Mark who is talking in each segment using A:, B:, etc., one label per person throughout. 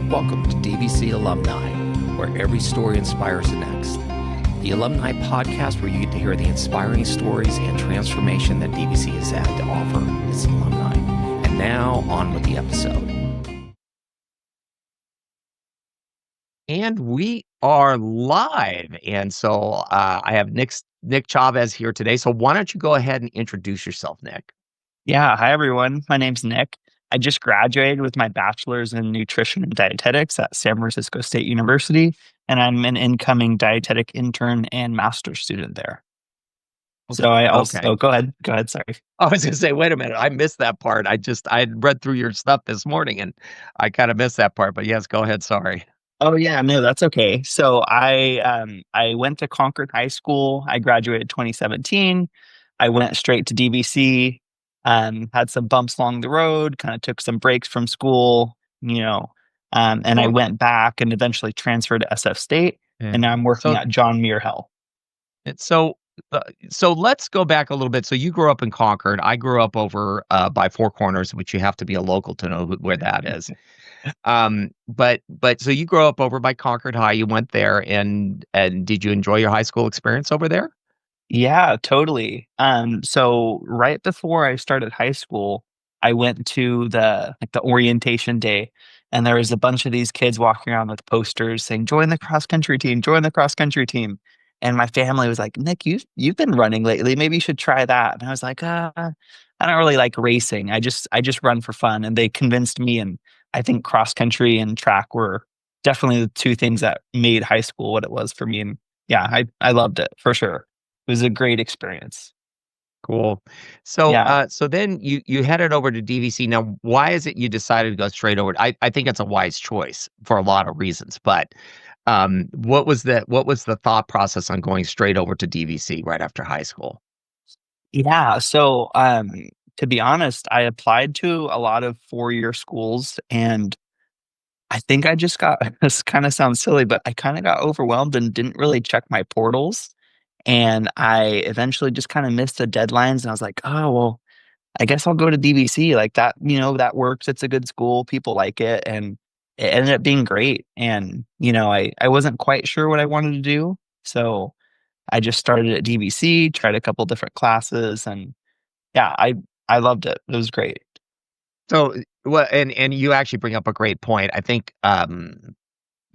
A: Welcome to DVC Alumni, where every story inspires the next. The Alumni podcast where you get to hear the inspiring stories and transformation that DVC has had to offer its alumni. And now, on with the episode. And we are live. And so I have Nick Chavez here today. So why don't you go ahead and introduce yourself, Nick?
B: Yeah. Hi, everyone. My name's Nick. I just graduated with my bachelor's in nutrition and dietetics at San Francisco State University, and I'm an incoming dietetic intern and master's student there. So I also,
A: Okay.
B: go ahead. Go ahead. Sorry.
A: I was going to say, wait a minute. I missed that part. I had read through your stuff this morning and I kind of missed that part. But yes, go ahead. Sorry.
B: Oh yeah, no, that's okay. So I went to Concord High School. I graduated 2017. I went straight to DVC. Had some bumps along the road. Kind of took some breaks from school. And I
A: Well,
B: went back and eventually transferred to SF State.
A: yeah.
B: And now I'm working
A: So,
B: at John Muir Health.
A: so, so let's go back a little bit. So you grew up in Concord. I grew up over by Four Corners, which you have to be a local to know where that is. But so you grew up over by Concord High. You went there, and did you enjoy your high school experience over there?
B: Yeah, totally. So right before I started high school, I went to the orientation day, and there was a bunch of these kids walking around with posters saying, "Join the cross country team, join the cross country team." And my family was like, "Nick, you've been running lately. Maybe you should try that." And I was like, I don't really like racing. I just run for fun." And they convinced me, and I think cross country and track were definitely the two things that made high school what it was for me. And yeah, I loved it for sure. It was a great experience.
A: Cool. So,
B: Yeah.
A: so then you headed over to DVC. Now, why is it you decided to go straight over? I think it's a wise choice for a lot of reasons. But what was the thought process on going straight over to DVC right after high school?
B: Yeah, so, to be honest, I applied to a lot of four-year schools, and I think I just got this kinda sounds silly, but I kinda got overwhelmed and didn't really check my portals, and I eventually just kinda missed the deadlines, and I was like, "Oh, well, I guess I'll go to DVC," like, that works, it's a good school, people like it, and it ended up being great, and, I wasn't quite sure what I wanted to do, so I just started at DVC, tried a couple different classes, and yeah, I loved it. It was great.
A: So, well, and you actually bring up a great point. I think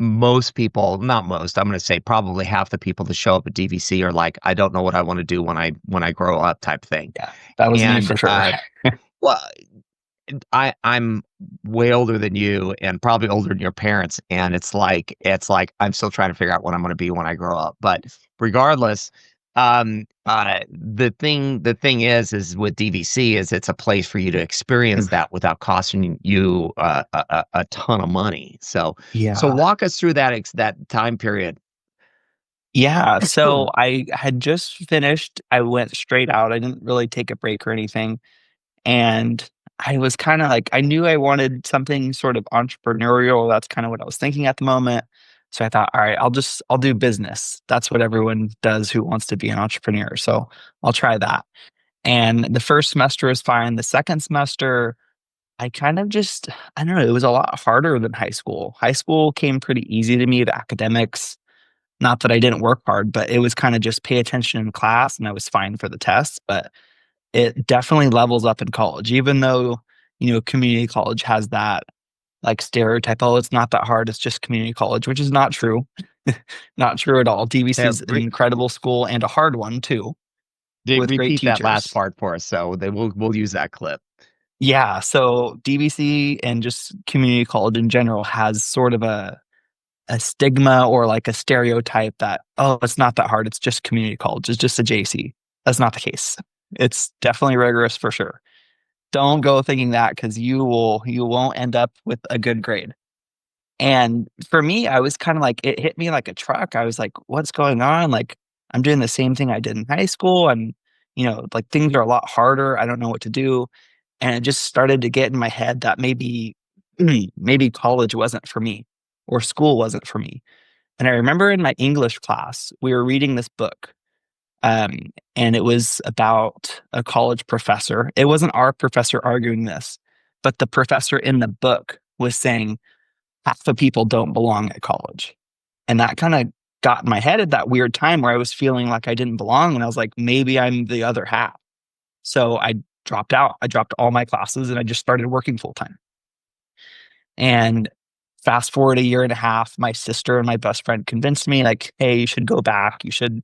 A: most people, not most, I'm going to say probably half the people that show up at DVC are like, I don't know what I want to do when I grow up, type thing.
B: Yeah, that was me
A: And
B: for sure.
A: well, I'm way older than you and probably older than your parents, and it's like I'm still trying to figure out what I'm gonna be when I grow up. But regardless, the thing is with DVC is it's a place for you to experience that without costing you a ton of money. So
B: Yeah.
A: walk us through that time period.
B: Yeah, so I had just finished. I went straight out. I didn't really take a break or anything, and I was kinda like I knew I wanted something sort of entrepreneurial. That's kinda what I was thinking at the moment. So I thought, "Alright, I'll do business." That's what everyone does who wants to be an entrepreneur, so I'll try that. And the first semester was fine. The second semester, I kind of just I don't know, it was a lot harder than high school. High school came pretty easy to me, the academics, not that I didn't work hard, but it was kinda just pay attention in class and I was fine for the tests, but it definitely levels up in college, even though, community college has that, like, stereotype, "Oh, it's not that hard, it's just community college," which is not true. Not true at all. DVC
A: Yeah,
B: is an incredible school and a hard one too, with great
A: repeat that last
B: teachers.
A: part for us, so that we'll use that clip.
B: Yeah, so DVC and just community college in general has sort of a stigma or like a stereotype that, "Oh, it's not that hard, it's just community college, it's just a JC." That's not the case. It's definitely rigorous for sure. Don't go thinking that because you won't end up with a good grade. And for me, I was kinda like it hit me like a truck. I was like, "What's going on?" Like, I'm doing the same thing I did in high school, and, like, things are a lot harder, I don't know what to do, and it just started to get in my head that maybe maybe college wasn't for me, or school wasn't for me. And I remember in my English class, we were reading this book, um, and it was about a college professor. It wasn't our professor arguing this, but the professor in the book was saying, half the people don't belong at college. And that kind of got in my head at that weird time where I was feeling like I didn't belong. And I was like, maybe I'm the other half. So I dropped out. I dropped all my classes and I just started working full time. And fast forward a year and a half, my sister and my best friend convinced me, like, hey, you should go back. You should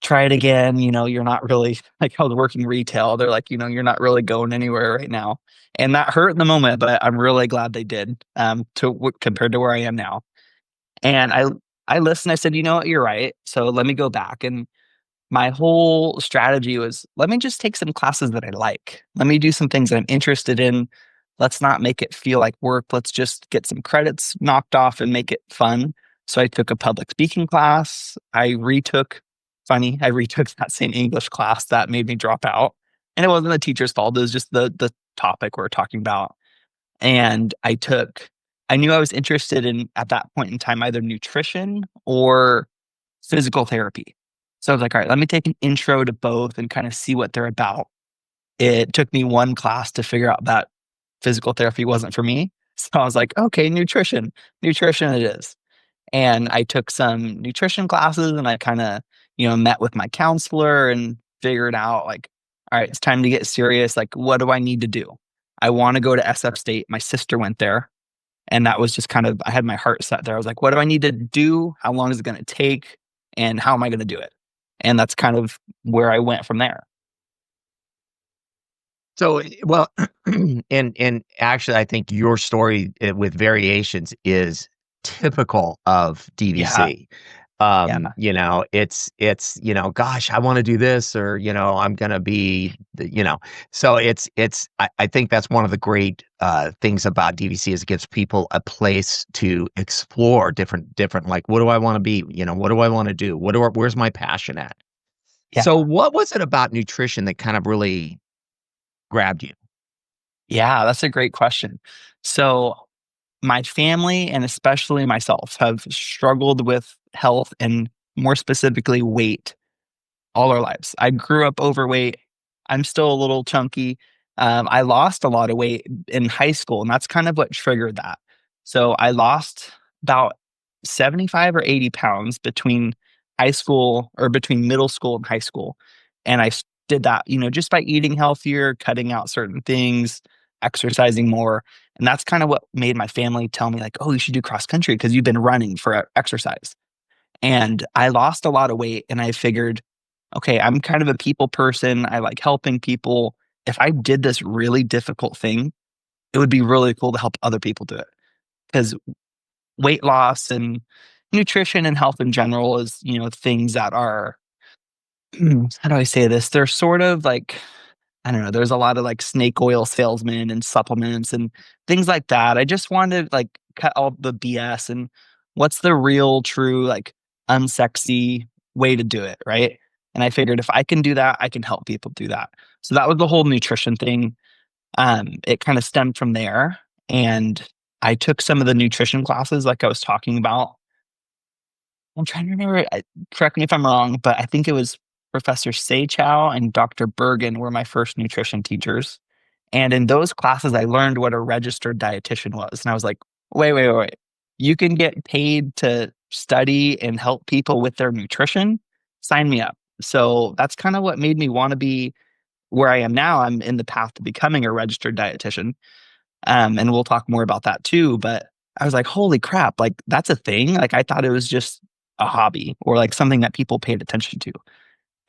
B: try it again. You're not really like how working retail. They're like, you're not really going anywhere right now. And that hurt in the moment, but I'm really glad they did compared to where I am now. And I listened. I said, you know what, you're right. So let me go back. And my whole strategy was, let me just take some classes that I like. Let me do some things that I'm interested in. Let's not make it feel like work. Let's just get some credits knocked off and make it fun. So I took a public speaking class. I retook that same English class that made me drop out. And it wasn't the teacher's fault. It was just the topic we're talking about. And I knew I was interested in, at that point in time, either nutrition or physical therapy. So I was like, all right, let me take an intro to both and kind of see what they're about. It took me one class to figure out that physical therapy wasn't for me. So I was like, okay, nutrition it is. And I took some nutrition classes and I kind of, met with my counselor and figured out like, all right, it's time to get serious. Like, what do I need to do? I want to go to SF State. My sister went there. And that was just kind of, I had my heart set there. I was like, what do I need to do? How long is it going to take? And how am I going to do it? And that's kind of where I went from there.
C: So, well, and actually, I think your story with variations is typical of
B: Yeah.
C: DVC.
B: Yeah.
C: Gosh, I want to do this, or I'm gonna be, so I think that's one of the great things about DVC is it gives people a place to explore different, like, what do I want to be? What do I want to do? Where's my passion at?
B: Yeah.
C: So, what was it about nutrition that kind of really grabbed you?
B: Yeah. That's a great question. So, my family and especially myself have struggled with health and more specifically weight all our lives. I grew up overweight. I'm still a little chunky. I lost a lot of weight in high school, and that's kind of what triggered that. So I lost about 75 or 80 pounds between high school or between middle school and high school. And did that, just by eating healthier, cutting out certain things, exercising more. And that's kind of what made my family tell me, like, oh, you should do cross country because you've been running for exercise. And I lost a lot of weight and I figured, okay, I'm kind of a people person. I like helping people. If I did this really difficult thing, it would be really cool to help other people do it. Because weight loss and nutrition and health in general is, things that are, how do I say this? They're sort of like, I don't know, there's a lot of like snake oil salesmen and supplements and things like that. I just wanted to like cut all the BS and what's the real, true, like unsexy way to do it, right? And I figured if I can do that, I can help people do that. So that was the whole nutrition thing. It kind of stemmed from there. And I took some of the nutrition classes like I was talking about. I'm trying to remember, correct me if I'm wrong, but I think it was Professor Saychow and Dr. Bergen were my first nutrition teachers. And in those classes, I learned what a registered dietitian was. And I was like, wait. You can get paid to study and help people with their nutrition? Sign me up. So that's kind of what made me want to be where I am now. I'm in the path to becoming a registered dietitian. And we'll talk more about that too. But I was like, holy crap, like that's a thing. Like I thought it was just a hobby or like something that people paid attention to.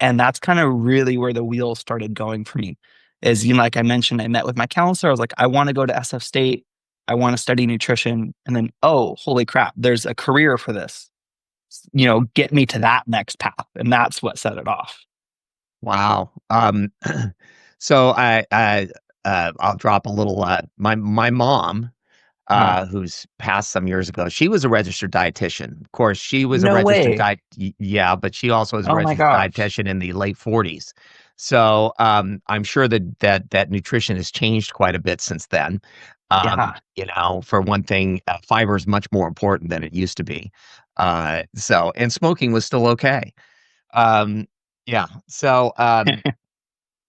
B: And that's kind of really where the wheels started going for me. Is, like I mentioned, I met with my counselor. I was like, I want to go to SF State. I want to study nutrition. And then, oh, holy crap, there's a career for this. Get me to that next path. And that's what set it off.
C: Wow. So I'll drop a little. My mom,
B: Uh,
C: who's passed some years ago, she was a registered dietitian. Of course, she was a
B: no
C: registered
B: way.
C: yeah, but she also was a
B: Oh my
C: registered
B: gosh.
C: dietitian in the late 40s. So I'm sure that nutrition has changed quite a bit since then.
B: Yeah.
C: For one thing, fiber is much more important than it used to be. And smoking was still okay. Um, yeah. So,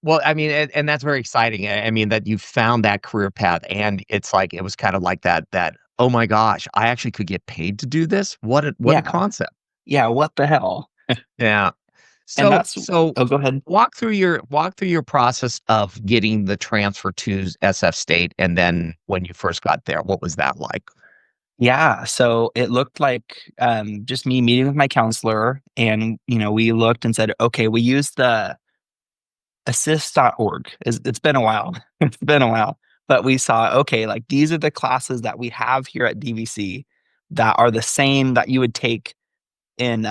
C: well, I mean, and that's very exciting. I mean, that you found that career path, and it's like it was kind of like that oh my gosh, I actually could get paid to do this. What a
B: Yeah.
C: concept.
B: Yeah. What the hell?
C: Yeah.
B: And
C: So
B: that's,
C: so
B: oh, go ahead.
C: walk through your process of getting the transfer to SF State, and then when you first got there, what was that like?
B: Yeah. So it looked like just me meeting with my counselor, and, we looked and said, okay, we used the assist.org. It's been a while. It's been a while. But we saw, okay, like these are the classes that we have here at DVC that are the same that you would take in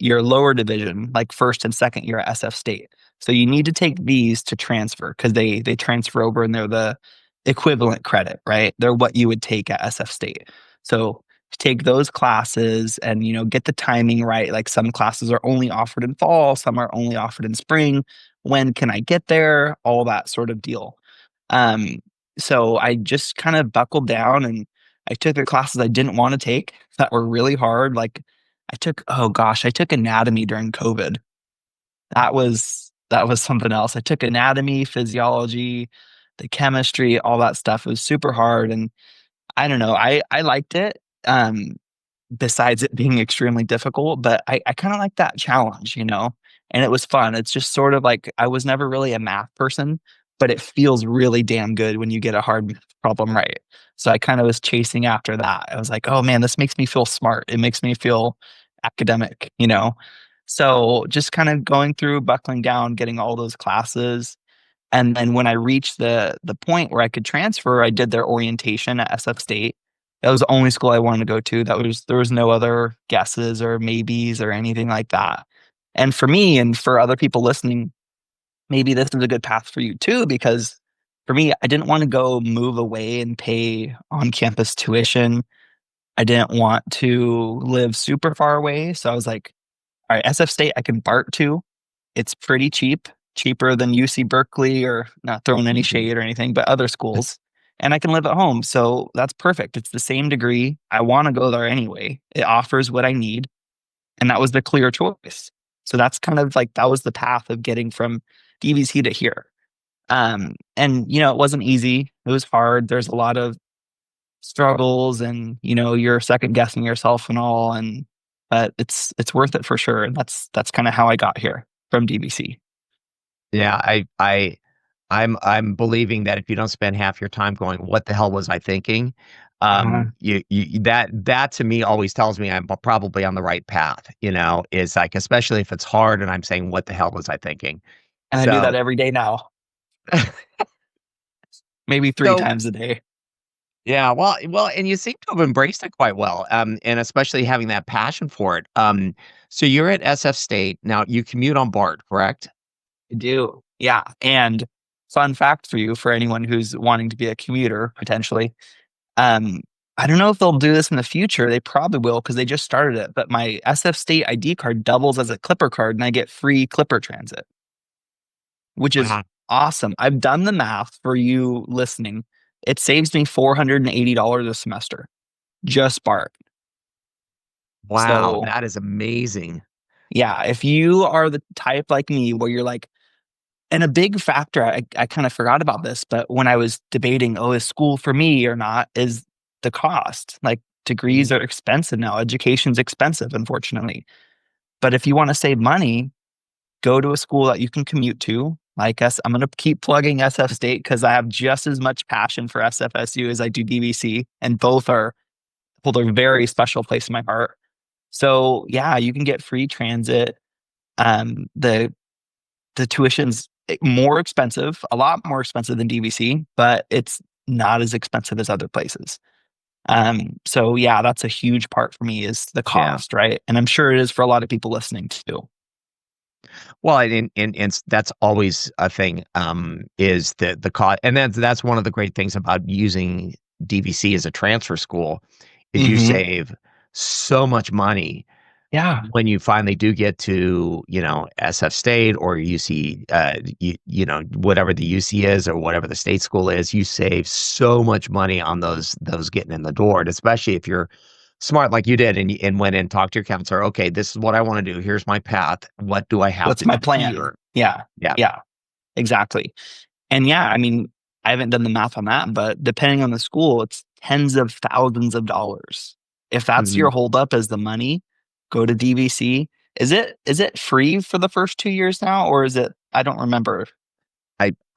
B: your lower division, like first and second year at SF State. So you need to take these to transfer because they transfer over and they're the equivalent credit, right? They're what you would take at SF State. So take those classes and get the timing right. Like some classes are only offered in fall, some are only offered in spring. When can I get there? All that sort of deal. Um, so I just kind of buckled down and I took the classes I didn't want to take that were really hard. Like I took anatomy during COVID. That was something else. I took anatomy, physiology, the chemistry, all that stuff. It was super hard. And I don't know, I liked it. Besides it being extremely difficult, but I kind of like that challenge, and it was fun. It's just sort of like I was never really a math person, but it feels really damn good when you get a hard math problem right. So I kind of was chasing after that. I was like, oh man, this makes me feel smart. It makes me feel academic. So just kind of going through, buckling down, getting all those classes. And then when I reached the point where I could transfer, I did their orientation at SF State. That was the only school I wanted to go to. There was no other guesses or maybes or anything like that. And for me and for other people listening, maybe this is a good path for you too, because for me, I didn't want to go move away and pay on campus tuition. I didn't want to live super far away. So I was like, all right, SF State, I can BART to. It's pretty cheap, cheaper than UC Berkeley, or not throwing any
C: Mhm.
B: shade or anything, but other schools. And I can live at home. So that's perfect. It's the same degree. I want to go there anyway. It offers what I need. And that was the clear choice. So that's kind of like that was the path of getting from DVC to here. And it wasn't easy. It was hard. There's a lot of struggles and you're second guessing yourself and all, and but it's worth it for sure. And that's kind of how I got here from DVC.
C: Yeah, I'm believing that if you don't spend half your time going, "What the hell was I thinking?"
B: Uh,
C: That to me always tells me I'm probably on the right path, is like, especially if it's hard and I'm saying, "What the hell was I thinking?"
B: and I do
C: So
B: that every day now, maybe three
C: so
B: times a day.
C: yeah, well, and you seem to have embraced it quite well, and especially having that passion for it. So you're at SF State now. You commute on BART, correct?
B: I do. Yeah. And fun fact for you, for anyone who's wanting to be a commuter potentially, um, I don't know if they'll do this in the future. They probably will because they just started it. But my SF State ID card doubles as a Clipper card, and I get free Clipper transit, which is
C: Wow,
B: awesome. I've done the math for you listening. It saves me $480 a semester, just BART.
C: wow,
B: So
C: that is amazing.
B: yeah, if you are the type like me where you're like, and a big factor, I kind of forgot about this, but when I was debating, oh, is school for me or not, is the cost. Like degrees
C: Mhm.
B: are expensive now. Education's expensive, unfortunately. But if you want to save money, go to a school that you can commute to. Like us, I'm going to keep plugging SF State because I have just as much passion for SFSU as I do DVC, and both are hold a very special place in my heart. So yeah, you can get free transit. The tuition's more expensive, a lot more expensive than DVC, but it's not as expensive as other places. So yeah, that's a huge part for me is the
C: Yeah.
B: cost, right? And I'm sure it is for a lot of people listening too.
C: Well, and that's always a thing, is the cost, and that's one of the great things about using DVC as a transfer school, is you
B: Hmm.
C: save so much money
B: Yeah.
C: when you finally do get to, SF State or UC, whatever the UC is or whatever the state school is, you save so much money on those getting in the door, and especially if you're smart like you did and went and talked to your counselor, "Okay, this is what I wanna do. Here's my path. What do I have
B: What's
C: to
B: my
C: do
B: plan?
C: here?"
B: Yeah.
C: Yeah.
B: Yeah, exactly. And yeah, I mean, I haven't done the math on that, but depending on the school, it's tens of thousands of dollars. If that's
C: Mhm.
B: your holdup as the money, go to DVC. Is it free for the first 2 years now, or is it? I don't remember.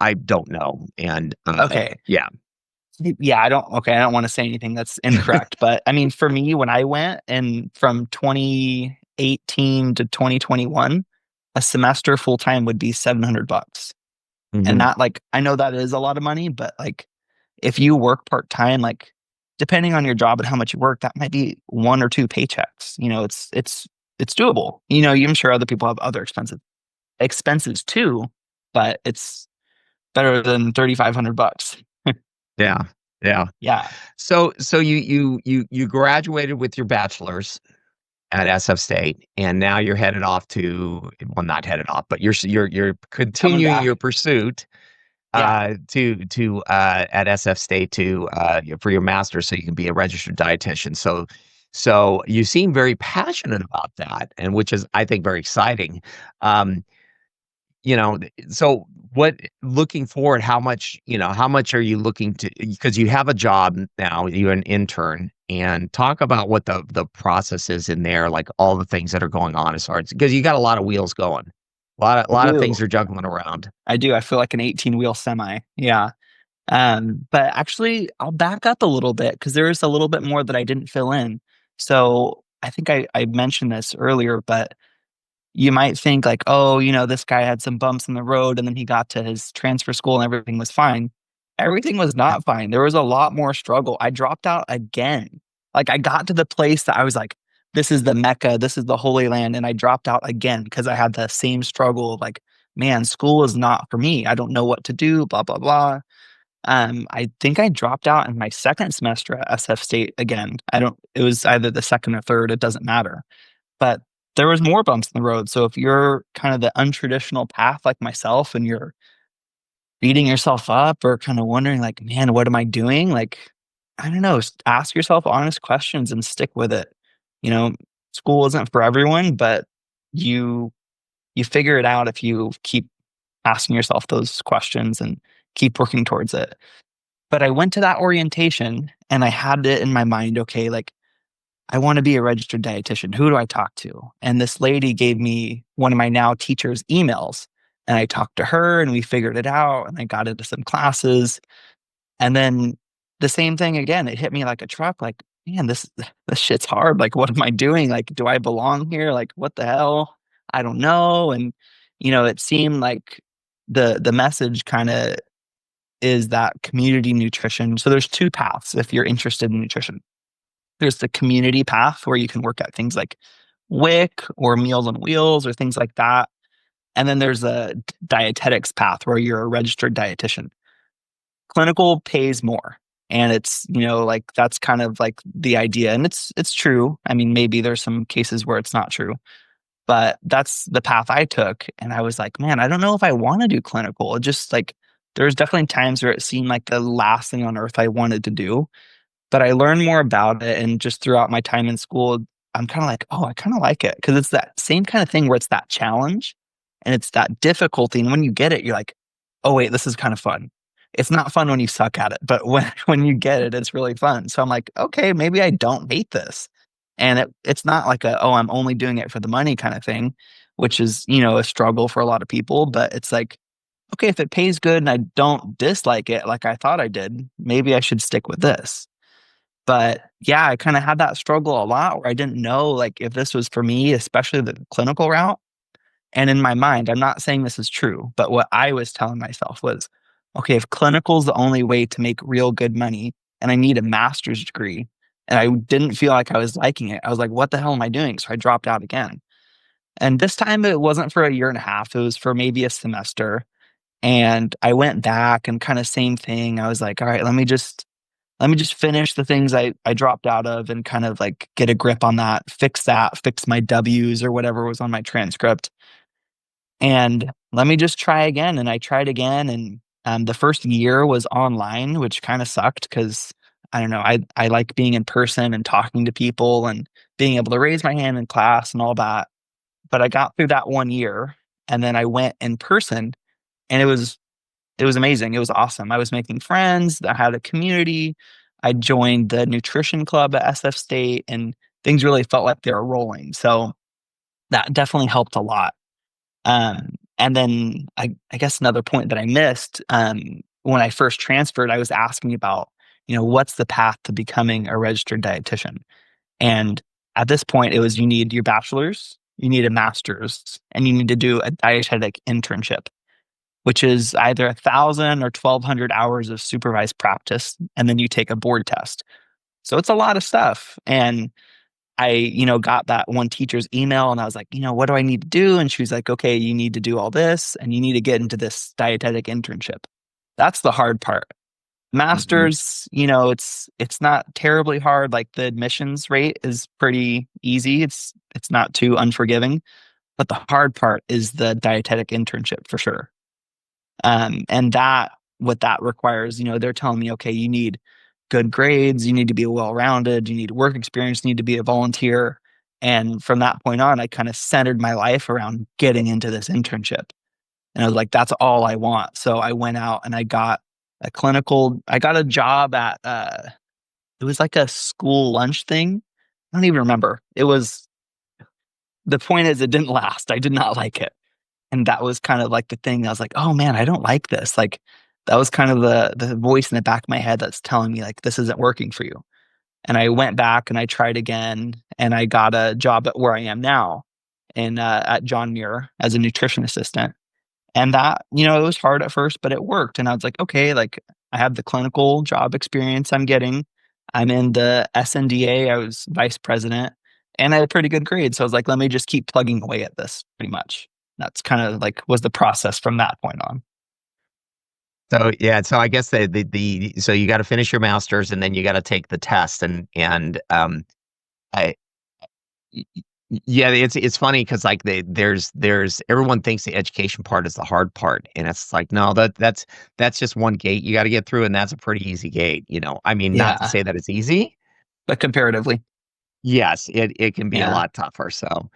C: I don't know, and,
B: Okay.
C: yeah.
B: Yeah, I don't. Okay, I don't want to say anything that's incorrect, but I mean, for me, when I went and from 2018 to 2021, a semester full time would be $700, and
C: Mhm.
B: that like I know that is a lot of money, but like if you work part time, like depending on your job and how much you work, that might be one or two paychecks. It's doable. I'm sure other people have other expenses too, but it's better than $3,500.
C: Yeah, yeah.
B: Yeah,
C: So you graduated with your bachelor's at SF State, and now you're headed off to, well, not headed off, but you're
B: coming
C: continuing your
B: back.
C: pursuit,
B: Yeah,
C: at SF State for your master's so you can be a registered dietitian. So you seem very passionate about that, and which is, I think, very exciting. Um, so what looking forward, how much are you looking to, because you have a job now, you're an intern, and talk about what the process is in there, like all the things that are going on as far as, because you got a lot of wheels going. A
B: I
C: lot of
B: do.
C: things are juggling around.
B: I do. I feel like an 18-wheel semi. Yeah. But actually, I'll back up a little bit because there is a little bit more that I didn't fill in. So I think I mentioned this earlier, but you might think like, oh, this guy had some bumps in the road and then he got to his transfer school and everything was fine. Everything was not fine. There was a lot more struggle. I dropped out again. Like I got to the place that I was like, this is the Mecca, this is the Holy Land. And I dropped out again because I had the same struggle of like, man, school is not for me. I don't know what to do, blah, blah, blah. I think I dropped out in my second semester at SF State again. It was either the second or third, it doesn't matter. But there was more bumps in the road. So if you're kind of the untraditional path like myself and you're beating yourself up or kind of wondering like, man, what am I doing? Like, I don't know, ask yourself honest questions and stick with it. You know, school isn't for everyone, but you you figure it out if you keep asking yourself those questions and keep working towards it. But I went to that orientation and I had it in my mind, okay, like I want to be a registered dietitian. Who do I talk to? And this lady gave me one of my now teacher's emails. And I talked to her and we figured it out and I got into some classes. And then the same thing again, it hit me like a truck, like, man, this shit's hard. Like, what am I doing? Like, do I belong here? Like, what the hell? I don't know. And, it seemed like the message kind of is that community nutrition. So there's two paths if you're interested in nutrition. There's the community path where you can work at things like WIC or Meals on Wheels or things like that. And then there's a dietetics path where you're a registered dietitian. Clinical pays more. And it's, like that's kind of like the idea. And it's true. I mean, maybe there's some cases where it's not true, but that's the path I took. And I was like, man, I don't know if I want to do clinical. It just like there's definitely times where it seemed like the last thing on earth I wanted to do. But I learned more about it, and just throughout my time in school, I'm kinda like, "Oh, I kinda like it because it's that same kinda thing where it's that challenge, and it's that difficulty, and when you get it, you're like, "Oh, wait, this is kinda fun." It's not fun when you suck at it, but when when you get it, it's really fun. So I'm like, "Okay, maybe I don't hate this." And it's not like "Oh, I'm only doing it for the money" kinda thing, which is, a struggle for a lot of people, but it's like, "Okay, if it pays good and I don't dislike it like I thought I did, maybe I should stick with this." But yeah, I kinda had that struggle a lot where I didn't know, like, if this was for me, especially the clinical route. And in my mind, I'm not saying this is true, but what I was telling myself was, okay, if clinical is the only way to make real good money and I need a master's degree, and I didn't feel like I was liking it, I was like, what the hell am I doing? So I dropped out again. And this time it wasn't for a year and a half, it was for maybe a semester. And I went back and kinda same thing. I was like, all right, let me just finish the things I dropped out of and kind of like get a grip on that, fix my W's or whatever was on my transcript. And let me just try again. And I tried again. And the first year was online, which kind of sucked because I don't know, I like being in person and talking to people and being able to raise my hand in class and all that. But I got through that 1 year and then I went in person and it was amazing. It was awesome. I was making friends. I had a community. I joined the nutrition club at SF State, and things really felt like they were rolling. So that definitely helped a lot. And then I guess another point that I missed, when I first transferred, I was asking about, what's the path to becoming a registered dietitian? And at this point, it was you need your bachelor's, you need a master's, and you need to do a dietetic internship, which is either 1,000 or 1,200 hours of supervised practice, and then you take a board test. So it's a lot of stuff. And I, got that one teacher's email and I was like, what do I need to do? And she was like, okay, you need to do all this and you need to get into this dietetic internship. That's the hard part.
C: Mhm.
B: Masters, it's not terribly hard. Like the admissions rate is pretty easy. It's not too unforgiving, but the hard part is the dietetic internship for sure. And what that requires, they're telling me, okay, you need good grades, you need to be well-rounded, you need work experience, you need to be a volunteer. And from that point on, I kind of centered my life around getting into this internship. And I was like, that's all I want. So I went out and I got a job at, it was like a school lunch thing. I don't even remember. The point is, it didn't last. I did not like it. And that was kind of like the thing. I was like, "Oh man, I don't like this." Like that was kind of the voice in the back of my head that's telling me like this isn't working for you. And I went back and I tried again and I got a job at where I am now at John Muir as a nutrition assistant. And that, it was hard at first, but it worked. And I was like, okay, like I have the clinical job experience I'm getting. I'm in the SNDA. I was vice president and I had a pretty good grade. So I was like, let me just keep plugging away at this pretty much. That's kind of like was the process from that point on.
C: So yeah, so I guess so you got to finish your master's and then you got to take the test I y- yeah, it's funny because like there's everyone thinks the education part is the hard part, and it's like no, that's just one gate you got to get through, and that's a pretty easy gate. I mean, not to
B: Yeah.
C: say that it's easy.
B: But comparatively,
C: Yes, it can be a
B: yeah.
C: lot tougher. So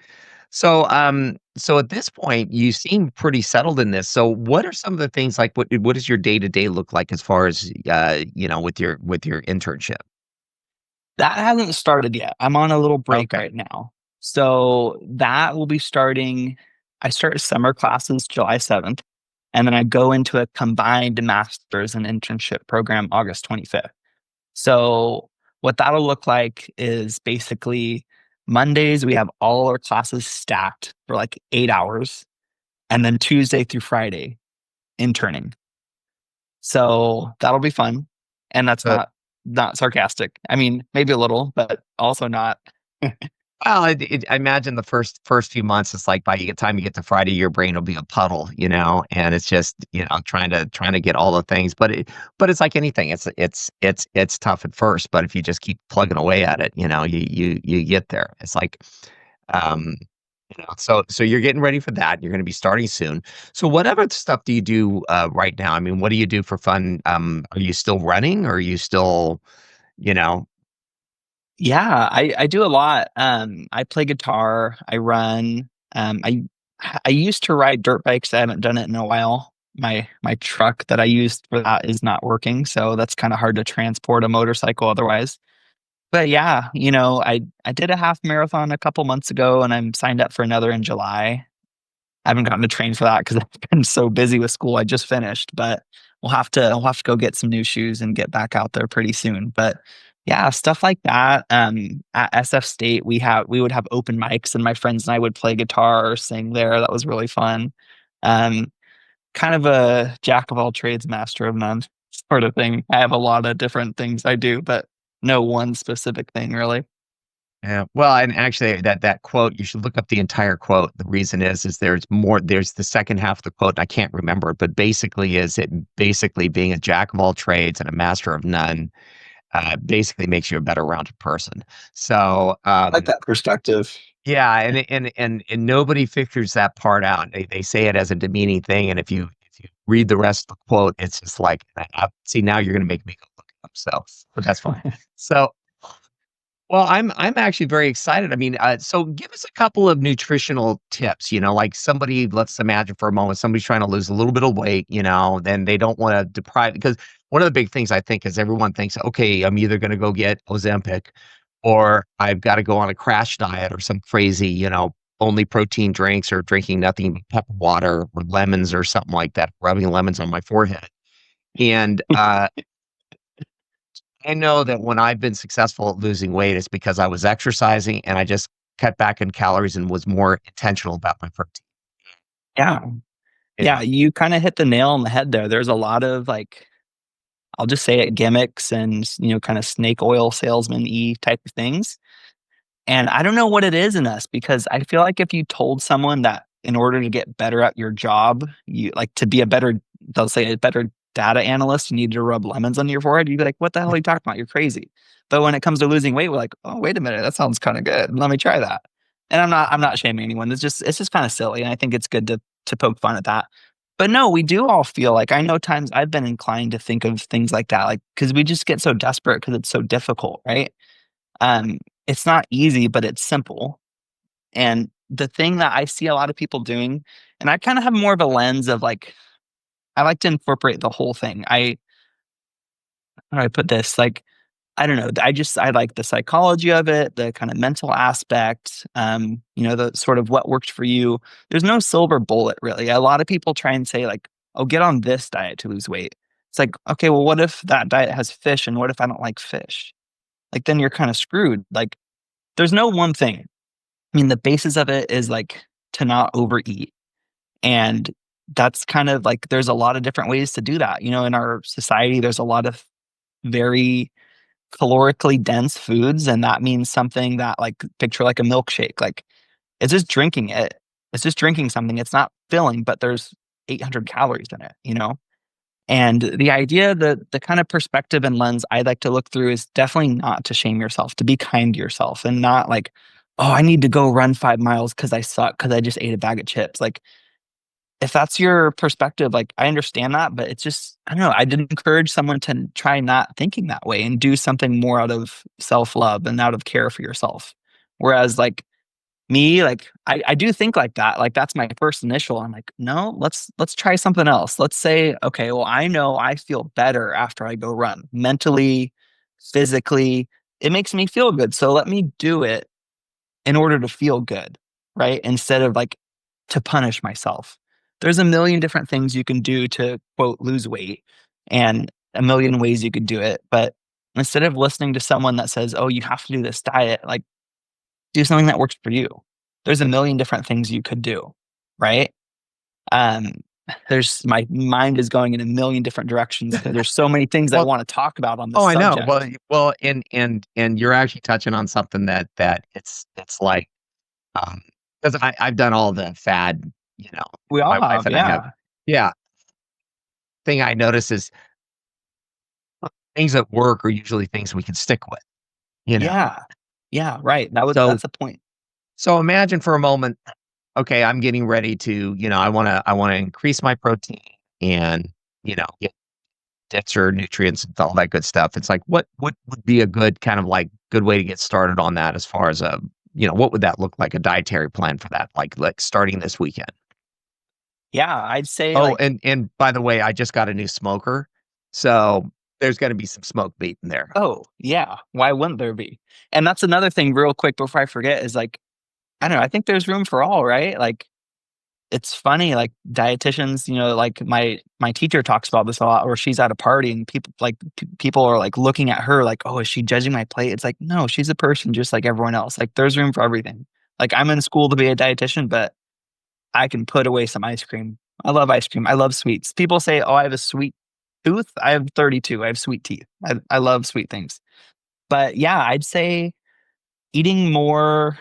C: at this point, you seem pretty settled in this. So what are some of the things like what does your day to day look like as far as with your internship?
B: That hasn't started yet. I'm on a little break
C: Okay.
B: right now. So that will be starting. I start summer classes July 7th, and then I go into a combined master's and internship program August 25th. So what that'll look like is basically Mondays, we have all our classes stacked for like 8 hours, and then Tuesday through Friday, interning. So that'll be fun. And that's
C: Uh,
B: not sarcastic. I mean, maybe a little, but also not.
C: well, I imagine the first few months, it's like by the time you get to Friday, your brain will be a puddle, and it's just trying to get all the things. But it's like anything, it's tough at first, but if you just keep plugging away at it, you get there. It's like um, so you're getting ready for that. You're going to be starting soon. So what other stuff do you do right now? I mean, what do you do for fun? Are you still running, or are you still, you know?
B: Yeah, I do a lot. I play guitar, I run. I used to ride dirt bikes. I haven't done it in a while. My truck that I used for that is not working, so that's kind of hard to transport a motorcycle otherwise. But yeah, I did a half marathon a couple months ago, and I'm signed up for another in July. I haven't gotten to train for that because I've been so busy with school. I just finished, but we'll have to go get some new shoes and get back out there pretty soon. But yeah, stuff like that. At SF State, we would have open mics, and my friends and I would play guitar or sing there. That was really fun. Um, Kind of a jack of all trades, master of none sort of thing. I have a lot of different things I do, but no one specific thing really.
C: Yeah. Well, and actually that quote, you should look up the entire quote. The reason is there's the second half of the quote, and I can't remember it, but basically being a jack of all trades and a master of none, basically makes you a better rounded person. So,
B: I like that perspective.
C: yeah, and nobody figures that part out. They say it as a demeaning thing, and if you read the rest of the quote, it's just like, see, now you're gonna make me go look it up. But that's fine. So, well, I'm actually very excited. I mean, so give us a couple of nutritional tips. Like let's imagine for a moment somebody's trying to lose a little bit of weight. Then they don't want to deprive because one of the big things I think is everyone thinks, okay, I'm either going to go get Ozempic or I've got to go on a crash diet or some crazy, only protein drinks or drinking nothing but pepper water or lemons or something like that, rubbing lemons on my forehead. And I know that when I've been successful at losing weight, it's because I was exercising and I just cut back on calories and was more intentional about my protein.
B: Yeah. Yeah,
C: Yeah.
B: you kinda hit the nail on the head there. There's a lot of, like, I'll just say it, gimmicks and, kinda snake oil salesman-y type of things. And I don't know what it is in us because I feel like if you told someone that in order to get better at your job, you like to be a better, they'll say a better data analyst, you need to rub lemons on your forehead. You'd be like, what the hell are you talking about? You're crazy. But when it comes to losing weight, we're like, oh, wait a minute, that sounds kind of good. Let me try that. And I'm not shaming anyone. It's just kind of silly. And I think it's good to poke fun at that. But no, we do all feel like I know times I've been inclined to think of things like that, like because we just get so desperate because it's so difficult, right? Um, it's not easy, but it's simple. And the thing that I see a lot of people doing, and I kind of have more of a lens of like, I like to incorporate the whole thing. How do I put this? Like, I don't know. I like the psychology of it, the kind of mental aspect, the sort of what worked for you. There's no silver bullet really. A lot of people try and say like, oh, get on this diet to lose weight. It's like, okay, well, what if that diet has fish and what if I don't like fish? Like, then you're kind of screwed. Like, there's no one thing. I mean, the basis of it is like to not overeat. And that's kind of like there's a lot of different ways to do that. In our society, there's a lot of very calorically dense foods. And that means something that like picture like a milkshake. Like it's just drinking it. It's just drinking something. It's not filling, but there's 800 calories in it. And the idea, the kind of perspective and lens I like to look through is definitely not to shame yourself, to be kind to yourself and not like, oh, I need to go run 5 miles because I suck because I just ate a bag of chips. Like, if that's your perspective, like I understand that, but it's just, I don't know. I'd encourage someone to try not thinking that way and do something more out of self love and out of care for yourself. Whereas, like, me, like I do think like that. Like that's my first initial. I'm like, no, let's try something else. Let's say, okay, well, I know I feel better after I go run mentally, physically. It makes me feel good. So let me do it in order to feel good, right? Instead of like to punish myself. There's a million different things you can do to quote lose weight and a million ways you could do it. But instead of listening to someone that says, oh, you have to do this diet, like do something that works for you. There's a million different things you could do, right? Um, there's my mind is going in a million different directions because there's so many things I
C: Well,
B: want to talk about on this
C: oh, I know.
B: subject.
C: Well, and you're actually touching on something that it's like, because I've done all the fad, you know,
B: We
C: my
B: all
C: wife
B: have,
C: and I have.
B: yeah.
C: Yeah. Thing I notice is things that work are usually things we can stick with, you know.
B: Yeah. Yeah, right.
C: So
B: That's the point.
C: so imagine for a moment, okay, I'm getting ready to, I wanna increase my protein and, get extra nutrients and all that good stuff. It's like, what would be a good kind of like good way to get started on that as far as what would that look like, a dietary plan for that, like starting this weekend?
B: Yeah, I'd say
C: Oh,
B: like,
C: and by the way, I just got a new smoker, so there's gonna be some smoked meat in there.
B: oh, yeah, why wouldn't there be? And that's another thing real quick before I forget is like, I don't know, I think there's room for all, right? Like it's funny, like dietitians, like my teacher talks about this a lot, where she's at a party and people are like looking at her like, oh, is she judging my plate? It's like, no, she's a person just like everyone else. Like there's room for everything. Like I'm in school to be a dietitian, but I can put away some ice cream. I love ice cream. I love sweets. People say, oh, I have a sweet tooth. I have 32. I have sweet teeth. I love sweet things. But yeah, I'd say eating more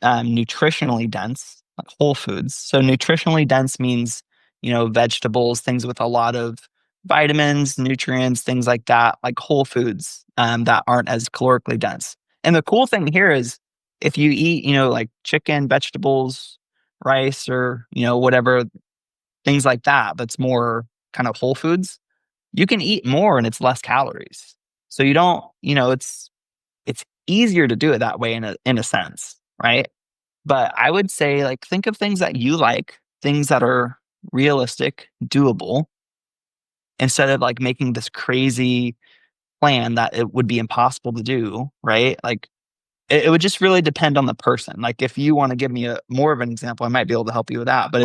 B: nutritionally dense, like whole foods. So nutritionally dense means, vegetables, things with a lot of vitamins, nutrients, things like that, like whole foods that aren't as calorically dense. And the cool thing here is if you eat, like chicken, vegetables, rice, or, whatever, things like that, that's more kind of whole foods, you can eat more and it's less calories. So you don't, it's easier to do it that way in a sense, right? But I would say, like, think of things that you like, things that are realistic, doable, instead of like making this crazy plan that it would be impossible to do, right? Like it would just really depend on the person. Like if you want to give me a more of an example, I might be able to help you with that. But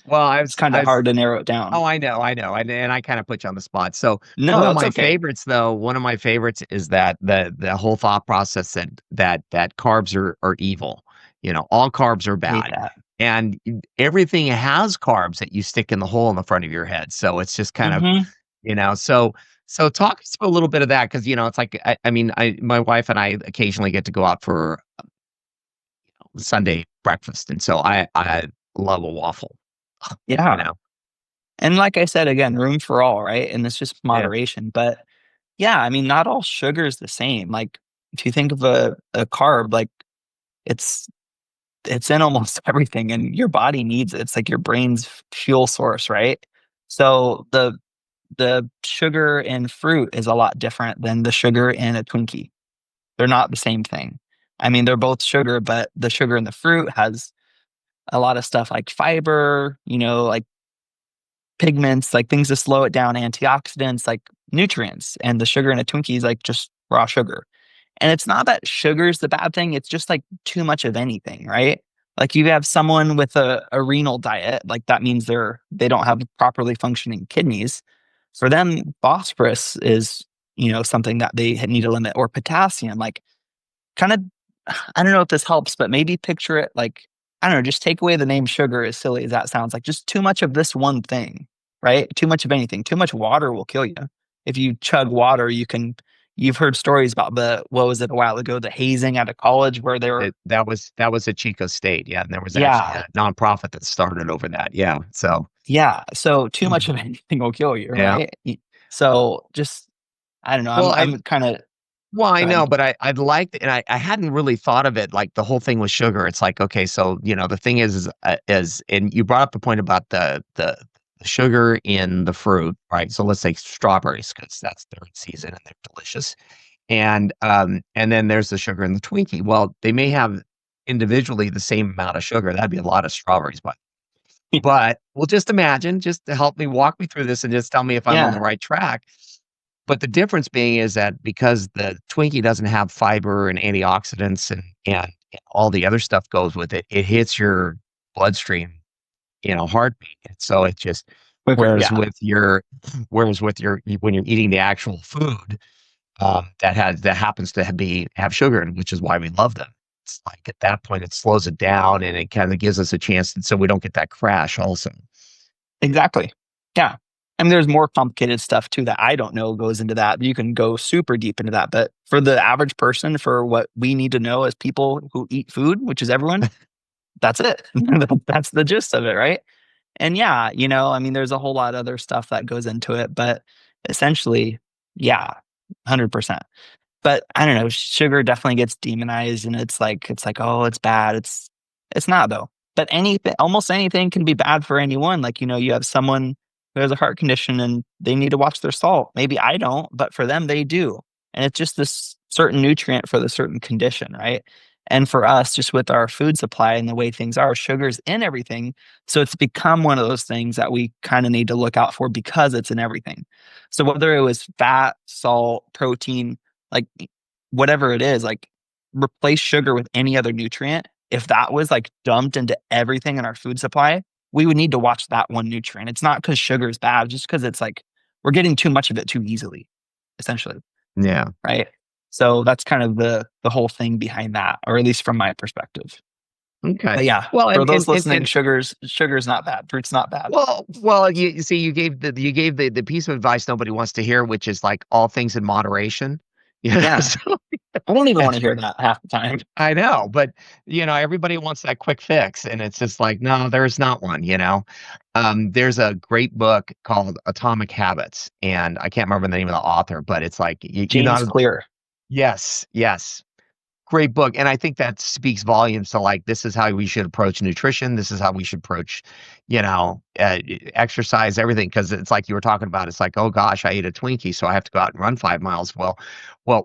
C: Well, I
B: it's kind of
C: was
B: hard to narrow it down.
C: oh, I know, and I kinda put you on the spot. So,
B: No,
C: one of
B: that's
C: my
B: okay.
C: favorites, though, one of my favorites is that the whole thought process that carbs are evil. All carbs are
B: Hate
C: bad,
B: that.
C: and everything has carbs that you stick in the hole in the front of your head, so it's just kind of,
B: Hmm.
C: so talk us through a little bit of that, 'cause, it's like, I mean, my wife and I occasionally get to go out for Sunday breakfast, and so I love a waffle, you
B: Yeah.
C: know?
B: And like I said, again, room for all, right? And it's just
C: Yeah.
B: moderation. But yeah, I mean, not all sugar is the same. Like if you think of a carb, like it's it's in almost everything and your body needs it. It's like your brain's fuel source, right? So the sugar in fruit is a lot different than the sugar in a Twinkie. They're not the same thing. I mean, they're both sugar, but the sugar in the fruit has a lot of stuff like fiber, like pigments, like things to slow it down, antioxidants, like nutrients. And the sugar in a Twinkie is like just raw sugar. And it's not that sugar's the bad thing, it's just like too much of anything, right? Like you have someone with a renal diet, like that means they don't have properly functioning kidneys. For them, phosphorus is, something that they need to limit, or potassium. Like kind of, I don't know if this helps, but maybe picture it like, I don't know, just take away the name sugar, as silly as that sounds, like just too much of this one thing, right? Too much of anything. Too much water will kill you. If you chug water, you've heard stories about what was it a while ago, the hazing out of college where they were,
C: That was at Chico State, yeah, and there was actually
B: yeah,
C: a nonprofit that started over that, yeah, so
B: yeah. So too much
C: Mhm.
B: of anything will kill you,
C: Yeah.
B: right? So just, I don't know.
C: Well,
B: I'm kind of,
C: I
B: go ahead.
C: know, but I'd like and I hadn't really thought of it like the whole thing with sugar. It's like, okay, so, the thing is and you brought up the point about the sugar in the fruit, right? So let's say strawberries, because that's their season and they're delicious. And then there's the sugar in the Twinkie. Well, they may have individually the same amount of sugar. That'd be a lot of strawberries, but we'll just imagine, just to help me walk me through this and just tell me if I'm on the
B: Yeah,
C: right track. But the difference being is that because the Twinkie doesn't have fiber and antioxidants and all the other stuff goes with it, it hits your bloodstream, heartbeat. And so it just
B: quicker.
C: whereas
B: Yeah,
C: with your whereas with your when you're eating the actual food, that happens to have sugar in, which is why we love them. It's like at that point it slows it down and it kind of gives us a chance, and so we don't get that crash also.
B: exactly. Yeah. I mean, there's more complicated stuff too that I don't know goes into that. You can go super deep into that. But for the average person, for what we need to know as people who eat food, which is everyone, that's it. That's the gist of it, right? And yeah, I mean, there's a whole lot of other stuff that goes into it, but essentially, yeah, 100%. But I don't know, sugar definitely gets demonized and it's like, "Oh, it's bad." It's not though. But anything, almost anything can be bad for anyone. Like, you have someone who has a heart condition and they need to watch their salt. Maybe I don't, but for them they do. And it's just this certain nutrient for the certain condition, right? And for us, just with our food supply and the way things are, sugar's in everything. So it's become one of those things that we kind of need to look out for because it's in everything. So whether it was fat, salt, protein, like whatever it is, like replace sugar with any other nutrient. If that was like dumped into everything in our food supply, we would need to watch that one nutrient. It's not because sugar is bad, just because it's like we're getting too much of it too easily, essentially,
C: Yeah.
B: right? So that's kind of the whole thing behind that, or at least from my perspective.
C: Okay.
B: But yeah,
C: Well,
B: for
C: and
B: those
C: and and
B: listening,
C: and
B: sugar's not bad. Fruit's not bad.
C: well, you see, you gave the piece of advice nobody wants to hear, which is like all things in moderation.
B: Yeah,
C: So
B: I don't even want to hear that half the time.
C: I know, but everybody wants that quick fix, and it's just like, no, there's not one. There's a great book called Atomic Habits, and I can't remember the name of the author, but it's like you
B: James
C: know,
B: Clear.
C: yes, yes, great book, and I think that speaks volumes to, like, this is how we should approach nutrition, this is how we should approach, exercise, everything. Because it's like you were talking about, it's like, "Oh gosh, I ate a Twinkie, so I have to go out and run 5 miles." Well,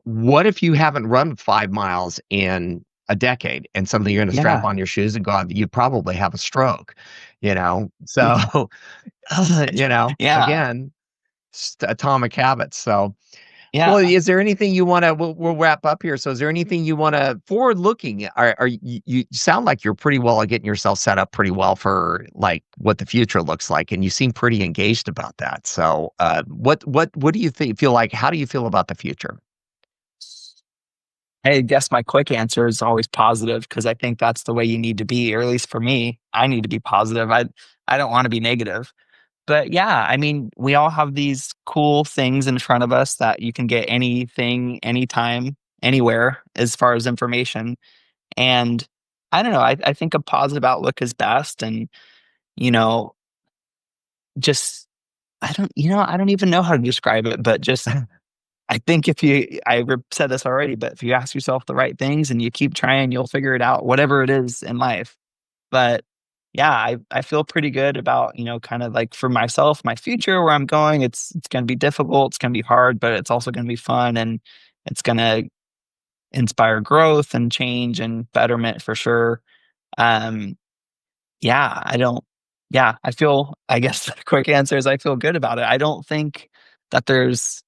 C: what if you haven't run 5 miles in a decade and suddenly you're gonna strap
B: Yeah,
C: on your shoes and go out, you'd probably have a stroke, you know? So,
B: yeah.
C: again, atomic habits. So, well,
B: Yeah.
C: is there anything you want to? We'll wrap up here. So, is there anything you want to forward looking? Are you sound like you're pretty well at getting yourself set up pretty well for like what the future looks like, and you seem pretty engaged about that. So, what do you feel like? How do you feel about the future?
B: I guess my quick answer is always positive because I think that's the way you need to be, or at least for me, I need to be positive. I don't want to be negative. But yeah, I mean, we all have these cool things in front of us that you can get anything, anytime, anywhere as far as information. And I don't know, I think a positive outlook is best. And, you know, just, I don't even know how to describe it, but just, I think said this already, but if you ask yourself the right things and you keep trying, you'll figure it out, whatever it is in life. But yeah, I feel pretty good about, kind of like for myself, my future, where I'm going. It's gonna be difficult, it's gonna be hard, but it's also gonna be fun, and it's gonna inspire growth and change and betterment for sure. Um, yeah, I feel, I guess the quick answer is I feel good about it. I don't think that there's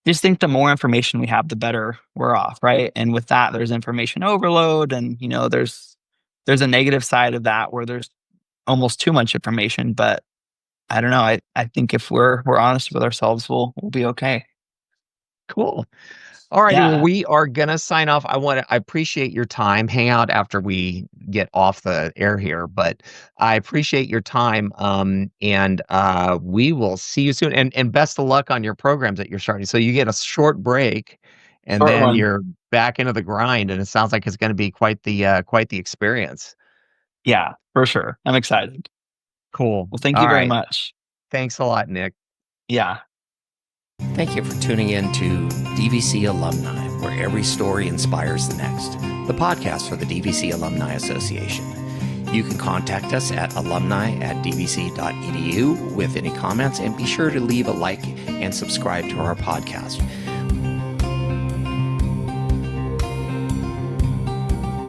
B: just think the more information we have, the better we're off, right? And with that, there's information overload, and there's a negative side of that where there's almost too much information. But I don't know. I think if we're honest with ourselves, we'll be okay.
C: Cool. All righty. Well,
B: Yeah,
C: we are gonna sign off. I appreciate your time. Hang out after we get off the air here, but I appreciate your time. And we will see you soon. And best of luck on your programs that you're starting. So you get a short break, and
B: short
C: then
B: one.
C: you're back into the grind. And it sounds like it's going to be quite the experience.
B: Yeah, for sure. I'm excited.
C: Cool.
B: Well, thank
C: All
B: you very
C: right.
B: much.
C: Thanks a lot, Nick.
B: Yeah.
A: Thank you for tuning in to DVC Alumni, where every story inspires the next, the podcast for the DVC Alumni Association. You can contact us at alumni@dvc.edu with any comments, and be sure to leave a like and subscribe to our podcast.